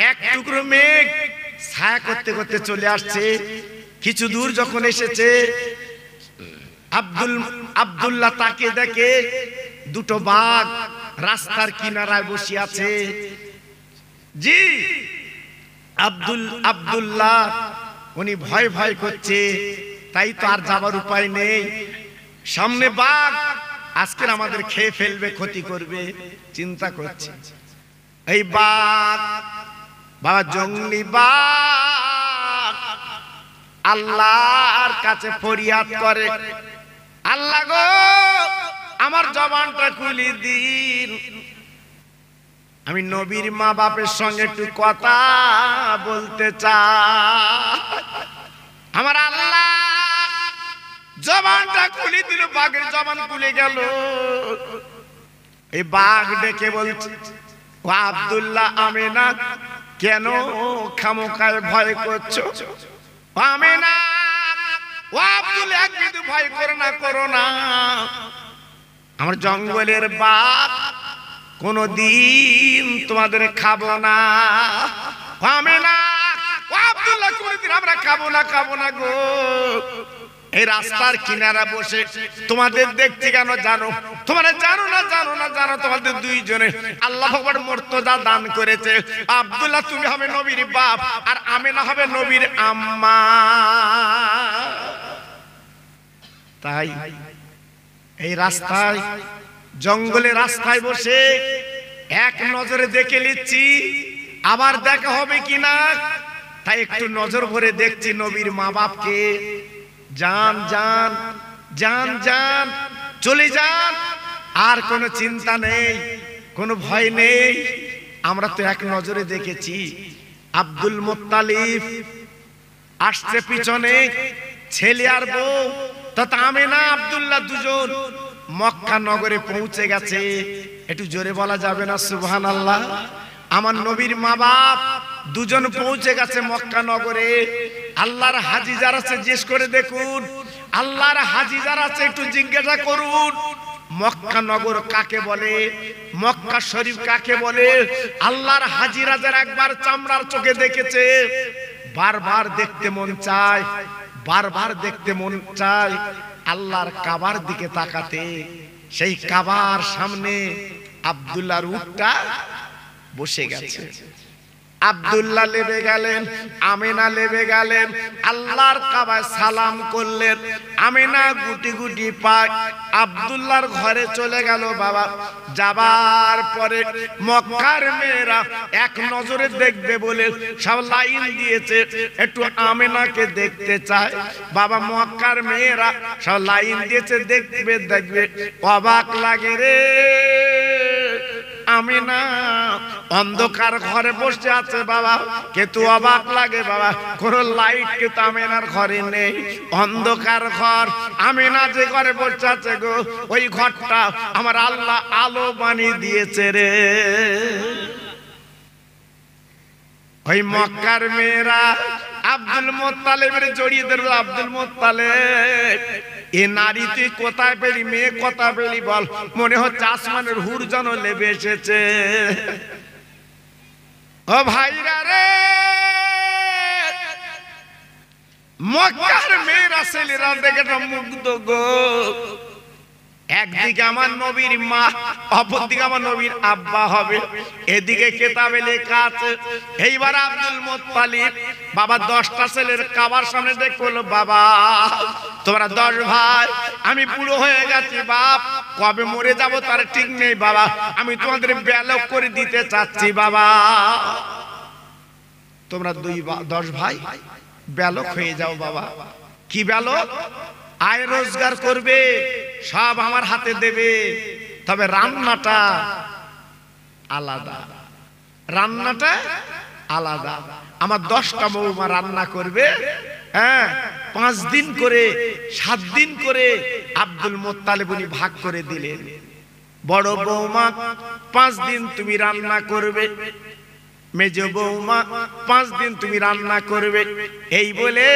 এক টুকরো মেঘ ছায়া করতে করতে চলে আসছে। কিছু দূর যখন এসেছে আব্দুল্লাহ তাকে দেখে দুটো বাঘ রাস্তার কিনারায় বসে আছে। জি আব্দুল্লাহ উনি ভয় ভয় করছে, তাই তো আর যাবার উপায় নেই। সামনে বাঘ আজকে আমাদের খেয়ে ফেলবে, ক্ষতি করবে, চিন্তা করছে। এই বাঘ বাবা জঙ্গলি বাঘ আল্লাহর কাছে ফরিয়াদ করে, আল্লাহ গো আমার জবানটা খুলে দিন, আমি নবীর মা বাপের সঙ্গে একটু কথা বলতে চাই। আমার আল্লাহ জবানটা খুলে দিল, বাঘের জবান খুলে গেল। এই বাঘ ডেকে বলছে, ও আব্দুল্লাহ আমিনা, কেন খামোখায় ভয় করছো? আমিনা, ও আব্দুল্লাহ একটু ভয় করো না, করো না, আমার জঙ্গলের বাঘ কোনদিন তোমাদের খাবো না। আমিনা, ও আব্দুল্লাহ কোনদিন আমরা খাবো না, খাবো না গো। এই রাস্তার কিনারা বসে তোমাদের দেখছি কেন জানো? তোমরা জানো না, জানো না, জানো তোমাদের দুইজনে আল্লাহ পাক মর্যাদা দান করেছে। আব্দুল্লাহ তুমি হবে নবীর বাপ আর আমিনা হবে নবীর আম্মা। তাই এই রাস্তায়, জঙ্গলে রাস্তায় বসে এক নজরে দেখে নিচ্ছি, আবার দেখা হবে কিনা, তাই একটু নজর ভরে দেখছি নবীর মা বাপকে। যান যান যান যান, চলে যান, আর কোনো চিন্তা নেই, কোনো ভয় নেই। আমরা তো এক নজরে দেখেছি আব্দুল মোত্তালিব আসছে পিছনে, ছেলে আর বউ তথা আমিনা আব্দুল্লাহ দুজন মক্কা নগরে পৌঁছে গেছে। একটু জোরে বলা যাবে না সুবহানাল্লাহ? আমার নবীর মা বাপ দুজন পৌঁছে গেছে মক্কা নগরে। আল্লাহর হাজী যারা আছে জিজ্ঞেস করে দেখুন, আল্লাহর হাজী যারা আছে একটু জিজ্ঞাসা করুন, মক্কা নগর কাকে বলে, মক্কা শরীফ কাকে বলে? আল্লাহর হাজীরা যারা একবার চামড়ার চোখে দেখেছে, বারবার দেখতে মন চায়, বারবার দেখতে মন চায় আল্লাহর কাবার দিকে তাকাতে। সেই কাবার সামনে আব্দুল্লাহর উটটা বসে গেছে। আব্দুল্লাহ লেবে গেলেন, আমিনা লেবে গেলেন, আল্লাহর কাবায় সালাম করলেন। আমিনা গুটি গুটি পায় আব্দুল্লাহর ঘরে চলে গেল বাবা। যাবার পরে মক্কার মেয়েরা এক নজরে দেখবে বলে সব লাইন দিয়েছে, একটু আমিনাকে দেখতে চায় বাবা। মক্কার মেয়েরা সব লাইন দিয়েছে, দেখবে দেখবে, অবাক লাগে রে। আমিনা অন্ধকার ঘরে বসে আছে বাবা, কিন্তু অবাক লাগে বাবা, কোন লাইট কিন্তু আমিনার ঘরে নেই, অন্ধকার ঘর। আমিনা যে ঘরে বসে আছে গো, ওই ঘরটা আমার আল্লাহ আলো বানিয়ে দিয়েছে রে। ওই মক্কার মেয়েরা আব্দুল মোত্তালিবের জড়িয়ে ধরবে, আব্দুল মোত্তালিব এ নারী তুই কোথায় পেলি, মেয়ে কোথায় পেলি বল? মনে হচ্ছে আসমানের হুর যেন লেবে এসেছে। ও ভাইরা রে, মক্কার মেয়েরা ছেলেরা দেখে মুগ্ধ গো। একদিকে আমার নবীর মা, অপরদিকে আমার নবীর আব্বা হবে। এদিকে কেতাবে লেখা আছে, এইবার আব্দুল মুত্তালিব বাবা 10টা ছেলের কাবার সামনে দেখে বলল, বাবা তোমরা 10 ভাই, আমি বুড়ো হয়ে গেছি বাপ, কবে মরে যাব তার ঠিক নেই বাবা, আমি তোমাদের ব্যালক করে দিতে চাচ্ছি বাবা, তোমরা 10 ভাই ব্যালক হয়ে যাও বাবা। কি ব্যালক? আয় রোজগার করবে, সব আমার হাতে দেবে, তবে রান্নাটা আলাদা, রান্নাটা আলাদা। আমার 10টা বৌমা রান্না করবে, হ্যাঁ 5 দিন করে 7 দিন করে আব্দুল মুত্তালিব উনি ভাগ করে দিলেন। বড় বৌমা 5 দিন তুমি রান্না করবে, মেজো বৌমা 5 দিন তুমি রান্না করবে। এই বলে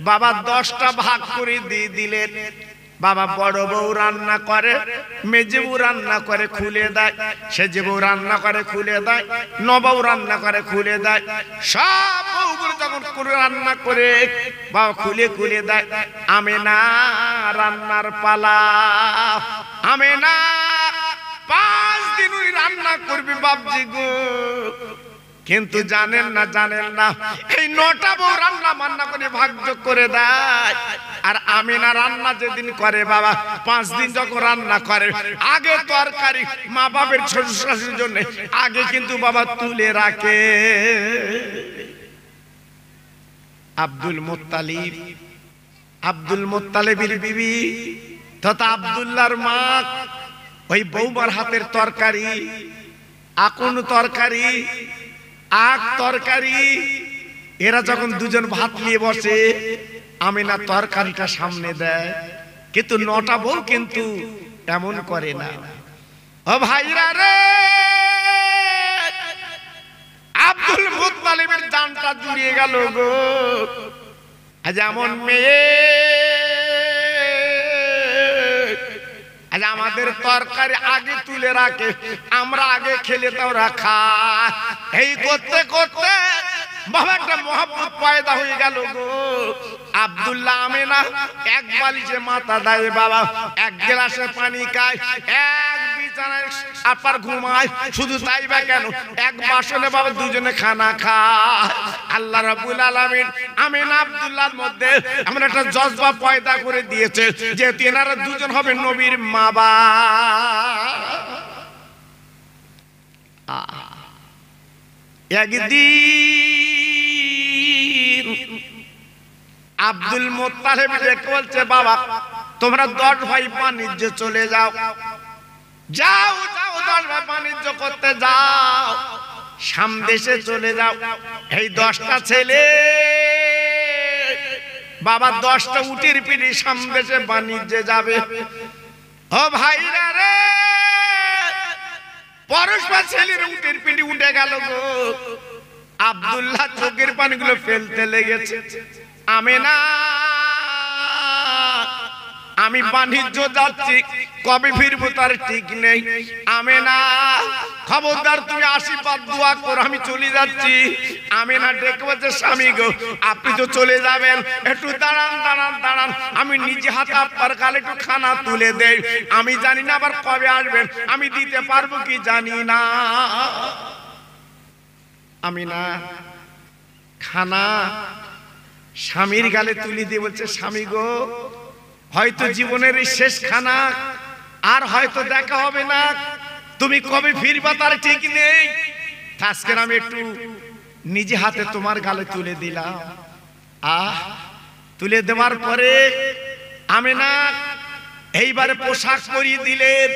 বাবা 10টা ভাগ করে দিয়ে দিলেন। বাবা বড় বউ রান্না করে, মেজে বউ রান্না করে খুলে দেয়, সেজে বউ রান্না করে খুলে দেয়, নবউ রান্না করে খুলে দেয়। সব বউগুলো যখন করে রান্না করে বাবা খুলে খুলে দেয়। আমেনা রান্নার পালা, আমেনা 5 দিন ওই রান্না করবে বাপজি গো। কিন্তু জানেন না, জানেন না, এই 9টা বউ রান্না বান্না করে ভাগযোগ করে দেয়। আর আমিনা রান্না যেদিন করে বাবা 5 দিন যখন রান্না করে, আগে তরকারি মা বাপের ছোট শাশুড়ির জন্য আগে কিন্তু বাবা তুলে রাখে। আব্দুল মুত্তালিব, আব্দুল মুত্তালিবের বিবি তথা আব্দুল্লাহর মা, ওই বৌমার হাতের তরকারি, আকুন তরকারি, আখ তরকারি, এরা যখন দুজন ভাত নিয়ে বসে, আমিনা তরকারিটা সামনে দেয়। কিন্তু 9টা বউ কিন্তু এমন করে না। ও ভাইরা রে, আব্দুল মুত্তালিবের জানটা জুড়িয়ে গেল গো। আজ এমন মেয়ে, আজ আমাদের তরকারি আগে তুলে রাখে, আমরা আগে খেলে তো ওরা খায়। এই করতে করতে বাবা একটা মহব্বত পয়দা হয়ে গেল গো। আব্দুল্লাহ আমিনা এক বালিশে মাথা দেয় বাবা, এক গ্লাসে পানি খায়, এক বিছানায় আপার ঘুমায়। শুধু তাই বা কেন, এক বাসনে বাবা দুজনে খানা খায়। আল্লাহ রাব্বুল আলামিন আমিনা আব্দুল্লাহর মধ্যে আমরা একটা জজবা পয়দা করে দিয়েছে, যেহেতু এনারা দুজন হবে নবীর মা বাবা। একদিন আব্দুল মুত্তালিব ডেকে বলছে, বাবা তোমরা 10 ভাই বাণিজ্যে চলে যাও, যাও যাও 10 ভাই বাণিজ্য করতে যাও, সামদেশে চলে যাও। এই 10টা ছেলে বাবা 10টা উটের পিঠে সামদেশে বাণিজ্যে যাবে। ও ভাইরা রে, পরস্পর ছেলের উটের পিঠে উঠে গেল গো। আব্দুল্লাহ চোখের পানিগুলো ফেলতে লেগেছে। আমিনা, আমি বাণিজ্য যাচ্ছি, কবে ফিরবো তার ঠিক নেই। আমিনা খবরদার তুমি আশীর্বাদ দোয়া করো, আমি চলে যাচ্ছি। আমিনা ডেকে বলছে, স্বামী গো আপনি তো চলে যাবেন, একটু দাঁড়ান দাঁড়ান দাঁড়ান, আমি নিজে হাতে আপনার গালে একটু খানা তুলে দেই। আমি জানি না আবার কবে আসবেন, আমি দিতে পারবো কি জানি না। আমিনা খানা স্বামীর গালে তুলে দিয়ে বলছে, স্বামী গো হয়তো জীবনের এই শেষ খানা, আর হয়তো দেখা হবে না, তুমি কবে ফিরবা তার ঠিক নেই। আজকে আমি একটু নিজে হাতে তোমার গালে তুলে দিলাম। তুলে দেওয়ার পরে আমিনা এইবারে পোশাক পরিয়ে দিলেন,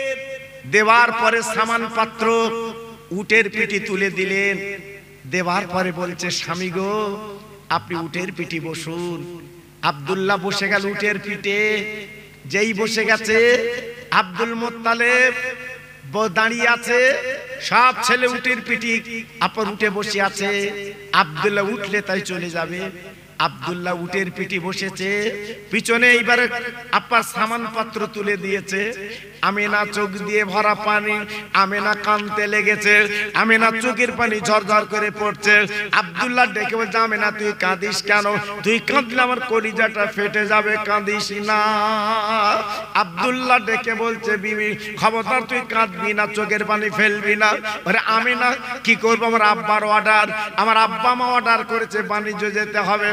দেওয়ার পরে সামান পাত্র উটের পিঠে তুলে দিলেন। দেওয়ার পরে বলছে, স্বামী গো আপনি উটের পিঠে বসুন। আব্দুল্লাহ বসে গেল উটের পিঠে। যেই বসে গেছে, আব্দুল মুত্তালিব দাঁড়িয়ে আছে, সব ছেলে উটের পিঠে আপন উঠে বসে আছে। আব্দুল্লাহ উঠলে তাই চলে যাবে। আব্দুল্লাহ উটের পিঠে বসেছে, পিছনে এইবারে আব্বার সামান পত্র তুলে দিয়েছে। আমিনা চোখ দিয়ে ভরা পানি, আমিনা কাঁদতে লেগেছে, আমিনা চোখের পানি ঝরঝর করে পড়ছে। আব্দুল্লাহ ডেকে বলছে, আমিনা তুই কাঁদিস কেন? তুই কাঁদলে আমার কলিজাটা ফেটে যাবে, কাঁদিস না। আব্দুল্লাহ ডেকে বলছে, বিবি খবরদার তুই কাঁদবি না, চোখের পানি ফেলবি না। আরে আমিনা কি করবো, আমার আব্বার অর্ডার, আমার আব্বা মা অর্ডার করেছে বাণিজ্য যেতে হবে।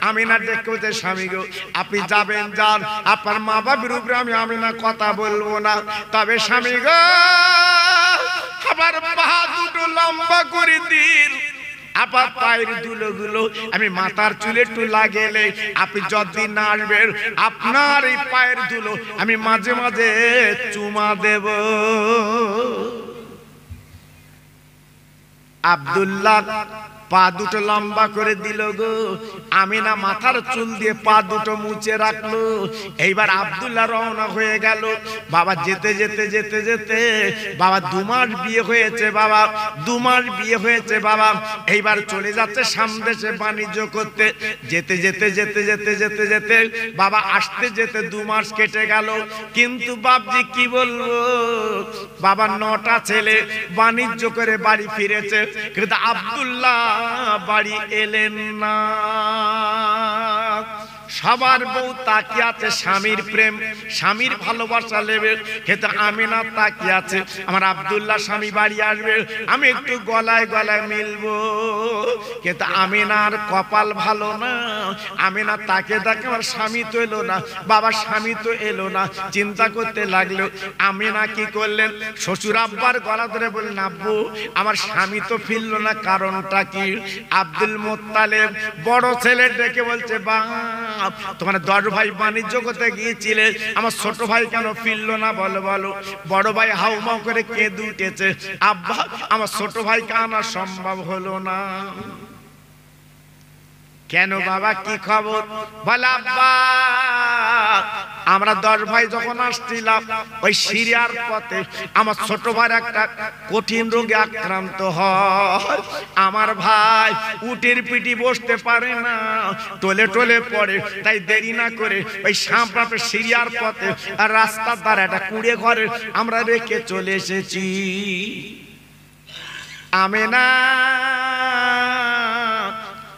আমিনা ডেকে বলছে, স্বামী গো আপনি যাবেন যান, আপনার মা বাবার উপরে আমি আমিনা কথা বলবো না, তবে স্বামী গো আবার পা দুটো লম্বা করে দিন, আবার পায়ের ধুলোগুলো আমি মাথার চুলে একটু লাগেলে আপনি যতদিন না আসবেন আপনার এই পায়ের ধুলো আমি মাঝে মাঝে চুমা দেব। আব্দুল্লাহ পা দুটো লম্বা করে দিল গো, আমিনা মাথার চুল দিয়ে পা দুটো মুছে রাখলো। এইবার আব্দুল্লাহ রওনা হয়ে গেল। বাবা যেতে যেতে যেতে যেতে বাবা 2 মাস বিয়ে হয়েছে, বাবা 2 মাস বিয়ে হয়েছে বাবা। এইবার চলে যাচ্ছে সামদেশে বাণিজ্য করতে। যেতে যেতে যেতে যেতে যেতে যেতে বাবা আসতে যেতে 2 মাস কেটে গেল। কিন্তু বাপজি কি বলবো, বাবা 9টা ছেলে বাণিজ্য করে বাড়ি ফিরেছে, কিন্তু আব্দুল্লাহ বাড়ি এলেন না। সবার বউ তাকিয়ে আছে স্বামীর প্রেম, স্বামীর ভালোবাসা লেবে, কিন্তু আমিনা তাকিয়ে আছে আমার আব্দুল্লাহ স্বামী বাড়ি আসবে, আমি একটু গলায় গলায় মিলবো। কিন্তু আমিনার কপাল ভালো না, আমিনা তাকে তাকে আমার স্বামী তো এলো না, বাবা স্বামী তো এলো না। চিন্তা করতে লাগলো। আমিনা কি করলেন, শ্বশুর আব্বার গলা ধরে বললেন, আব্বু আমার স্বামী তো ফিরলো না, কারণটা কি? আব্দুল মুত্তালিব বড় ছেলে ডেকে বলছে, বাপ তোমার 10 ভাই বাণিজ্য করতে গিয়েছিলে, আমার ছোট ভাই কেন ফিরলো না বলো বলো। বড় ভাই হাউমাউ করে কেঁদে উঠেছে, আব্বা আমার ছোট ভাইকে আনা সম্ভব হলো না। কেন বাবা কি খবর? বলে আব্বা আমরা 10 ভাই যখন আসছিলাম ওই সিরিয়ার পথে আমার ছোট ভাই একটা কঠিন রোগে আক্রান্ত হয়, আমার ভাই উটের পিঠে বসতে পারে না, টলে টলে পড়ে, তাই দেরি না করে ওই সামনে সিরিয়ার পথে আর রাস্তার ধারে একটা কুঁড়ে ঘরে আমরা রেখে চলে এসেছি। আমিনা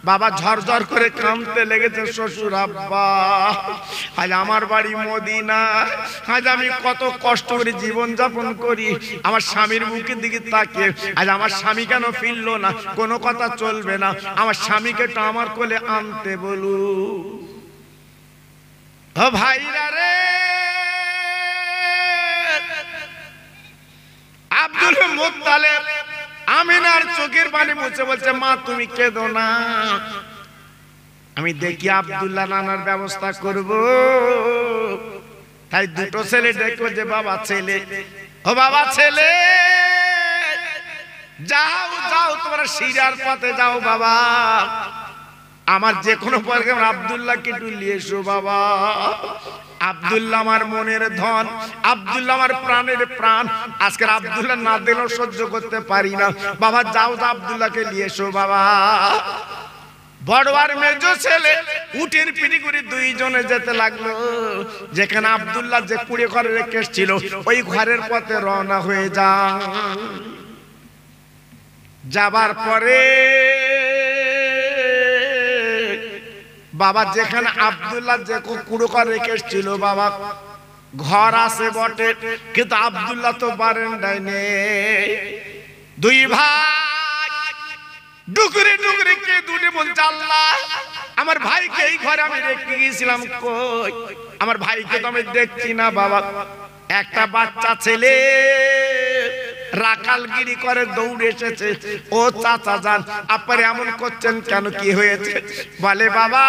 বাবা ঝরঝর করে কাঁদতে লেগেছে, শ্বশুর আব্বা আজ আমার বাড়ি মদিনা, আজ আমি কত কষ্ট করে জীবন যাপন করি, আমার স্বামীর মুখের দিকে তাকিয়ে আজ আমার স্বামী কেন ফিরলো না, কোনো কথা চলবে না, আমার স্বামীকে তো আমার কোলে আনতে বলু। ও ভাইরা রে, আব্দুল মুত্তালিব আমিনার চোখের পানি মুছে বলছে, মা তুমি কেঁদো না, আমি দেখি আব্দুল্লাহ নানার ব্যবস্থা করব। তাই 2টো ছেলে দেখো যে বাবা ছেলে, ও বাবা ছেলে যাও যাও তোমরা সিরিয়ার পথে যাও বাবা, আমার যে কোনো পরে আব্দুল্লাহকে একটু নিয়ে এসো বাবা। আব্দুল্লাহ আমার মনের ধন, আব্দুল্লাহ আমার প্রাণের প্রাণ, আজকে আব্দুল্লাহ না দিলেও সহ্য করতে পারি না, বাবা যাও যাও আব্দুল্লাহকে নিয়ে এসো বাবা। বড় আর মেজো ছেলে উটের পিঠে করে 2 জনে যেতে লাগলো। যেখানে আব্দুল্লাহ যে কুঁড়ে ঘরে রেখে ছিল ওই ঘরের পথে রওনা হয়ে যাবার পরে বাবা যেখানে আব্দুল্লাহ যে কুঁড়ো ঘরে রেখে ছিল বাবা ঘর আছে বটে, কিন্তু আব্দুল্লাহ তো বারান্দায় নেই। 2 ভাই ডুকরে ডুকরে কে দুটে বলছে, আল্লাহ আমার ভাইকে এই ঘরে আমি রেখে গিয়েছিলাম, কই আমার ভাইকে তো আমি দেখছি না বাবা। একটা বাচ্চা ছেলে রাখালগিরি করে দৌড়ে এসেছে, ও চাচা যান আপনারা এমন করছেন কেন, কি হয়েছে? বলে বাবা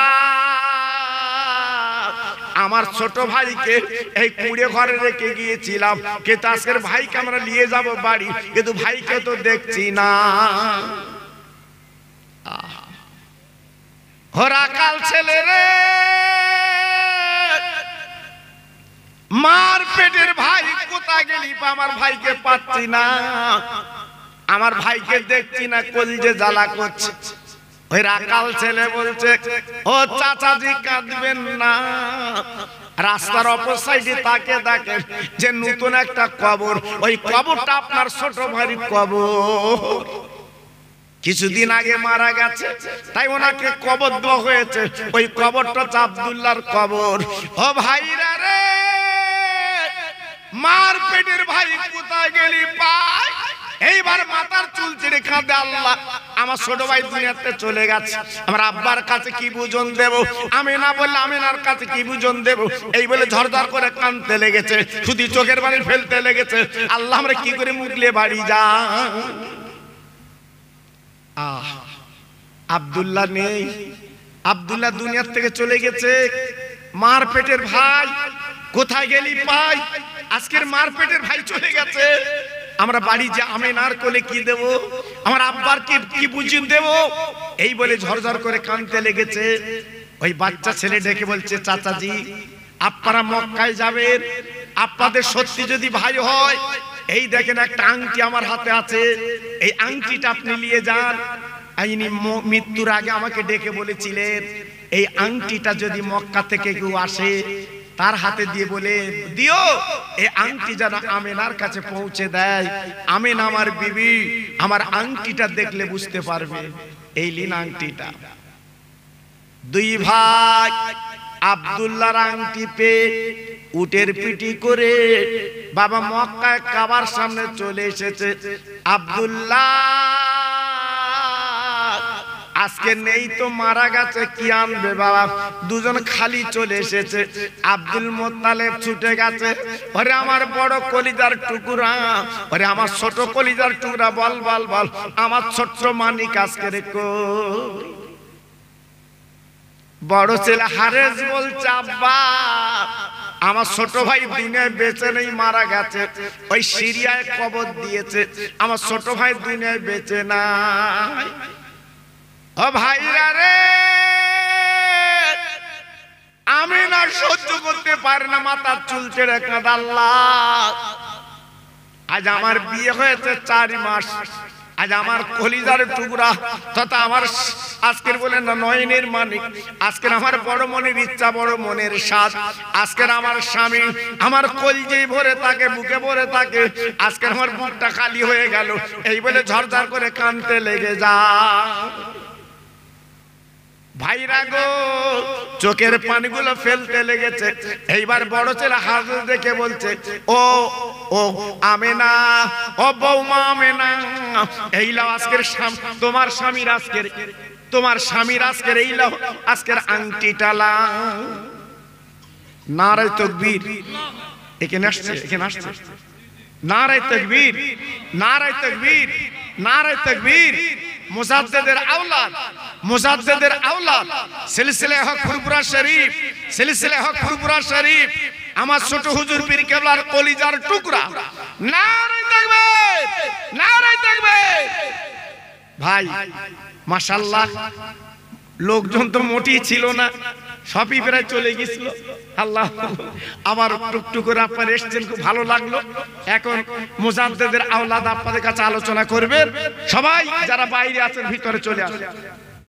আমার ছোট ভাইকে এই কুঁড়ে ঘরে রেখে গিয়েছিলাম, কিন্তু আজকের ভাইকে আমরা নিয়ে যাব বাড়ি, কিন্তু ভাইকে তো দেখছি না। রাখাল ছেলে রে, মার পেটের ভাই কোথায় গেলি, আমার ভাইকে পাচ্ছি না, আমার ভাইকে দেখছি না, কলিজে জ্বালা করছে। ওই রাকাল ছেলে বলছে, ও চাচাজি কাঁদবেন না, রাস্তার অপর সাইডে তাকে দেখেন যে নতুন একটা কবর, ওই কবরটা আপনার ছোট ভাইয়ের কবর, কিছুদিন আগে মারা গেছে, তাই ওনাকে কবর দেওয়া হয়েছে, ওই কবরটা আব্দুল্লাহর কবর। ও ভাইরা রে, মার পেটের ভাই কোথায় গেলি পাই? এইবার মাথার চুল ছেড়ে কাঁদে, আল্লাহ আমার ছোট ভাই দুনিয়াতে চলে গেছে, আমার আব্বার কাছে কি বুঝন দেব, আমি না বললে আমিনার কাছে কি বুঝন দেব, এই বলে ঝরঝর করে কাঁদতে লেগেছে, শুধু চোখের পানি ফেলতে লেগেছে। আল্লাহ আমরা কি করে মুখলে বাড়ি যা। আব্দুল্লাহ নেই, আব্দুল্লাহ দুনিয়ার থেকে চলে গেছে। মার পেটের ভাই কোথায় গেলি পাই? আজকের মার পেটের ভাই চলে গেছে, আমরা বাড়ি যা আমিনার কোলে কি দেব, আমার আব্বার কি বুঝিয়ে দেব, এই বলে ঝরঝর করে কাঁদতে লেগেছে। ওই বাচ্চা ছেলে ডেকে বলছে, চাচাজি আপনারা মক্কায় যাবেন, আপনাদের সত্যি যদি ভাই হয়, এই দেখেন একটা আংটি আমার হাতে আছে, এই আংটিটা আপনি নিয়ে যান। ইনি মৃত্যুর আগে আমাকে ডেকে বলেছিলেন, এই আংটিটা যদি মক্কা থেকে কেউ আসে তার হাতে দিয়ে বলে দিও, এই আংটি যেন আমিনার কাছে পৌঁছে দেয়, আমিনা আমার বিবি, আমার আংটিটা দেখলে বুঝতে পারবে। এই লিন আংটিটা। দুই ভাই আব্দুল্লাহর আংটি পেয়ে উটের পিটি করে বাবা মক্কায় কাবার সামনে চলে এসেছে। আব্দুল্লাহ আজকে নেই তো মারা গেছে, কি আনবে বাবা, দুজন খালি চলে এসেছে। আব্দুল মোত্তালেব ছুটে গেছে, ওরে আমার বড় কলিজার টুকরা, ওরে আমার ছোট কলিজার টুকরা, বল বল বল, আমার ছোট্ট মানিক আজকে রেখো। বড় ছেলে হারেস বলছে, আব্বা আমার ছোট ভাই দুনিয়ায় বেঁচে নেই, মারা গেছে, ওই সিরিয়ায় কবর দিয়েছে, আমার ছোট ভাই দুনিয়ায় বেঁচে নাই। ও ভাইরা রে, আমি না সহ্য করতে পারি না, মাথার চুল ছেড়ে কাঁদে। আল্লাহ আজ আমার বিয়ে হয়েছে 4 মাস, আজ আমার কলিজার টুকরা তথা আমার আজকের বলেন না নয়নের মানিক, আজকের আমার বড় মনের ইচ্ছা, বড় মনের স্বাদ, আজকের আমার স্বামী আমার কলজেই ভরে থাকে, বুকে ভরে থাকে, আজকের আমার বুকটা খালি হয়ে গেল, এই বলে ঝরঝর করে কাঁদতে লেগে যা। ভাইরা গো, চোখের পানিগুলো ফেলতে লেগেছে। এইবার বড় ছেলে হাজর দেখে বলছে, ও ও আমেনা, ও বৌমা আমেনা, এই লাও আজকের তোমার স্বামীর আজকের, তোমার স্বামীর আজকের এই লাও আজকের আংটিটা লাও। নারায়ে তাকবীর, এখানে আসছে, এখানে আসছে, নারায়ে তাকবীর, নারায়ে তাকবীর, নারায়ে তাকবীর। মুজাদ্দিদের আওলাদ, মুজাদ্দিদের আওলাদ, সিলসিলে হক ফুরফুরা শরীফ, সিলসিলে হক ফুরফুরা শরীফ, আমার ছোট হুজুর পীর কেবলার কলিজার টুকরা। নারায়ে তাকবীর, নারায়ে তাকবীর। ভাই মাশাআল্লাহ, লোকজন তো মোটেই ছিল না, সবই প্রায় চলে গেছিল। আল্লাহ আবার টুকটুক করে আপনারা এসেছেন, খুব ভালো লাগলো। এখন মুজাদ্দিদের আওলাদ আপনাদের কাছে আলোচনা করবেন, সবাই যারা বাইরে আছেন ভিতরে চলে আসেন।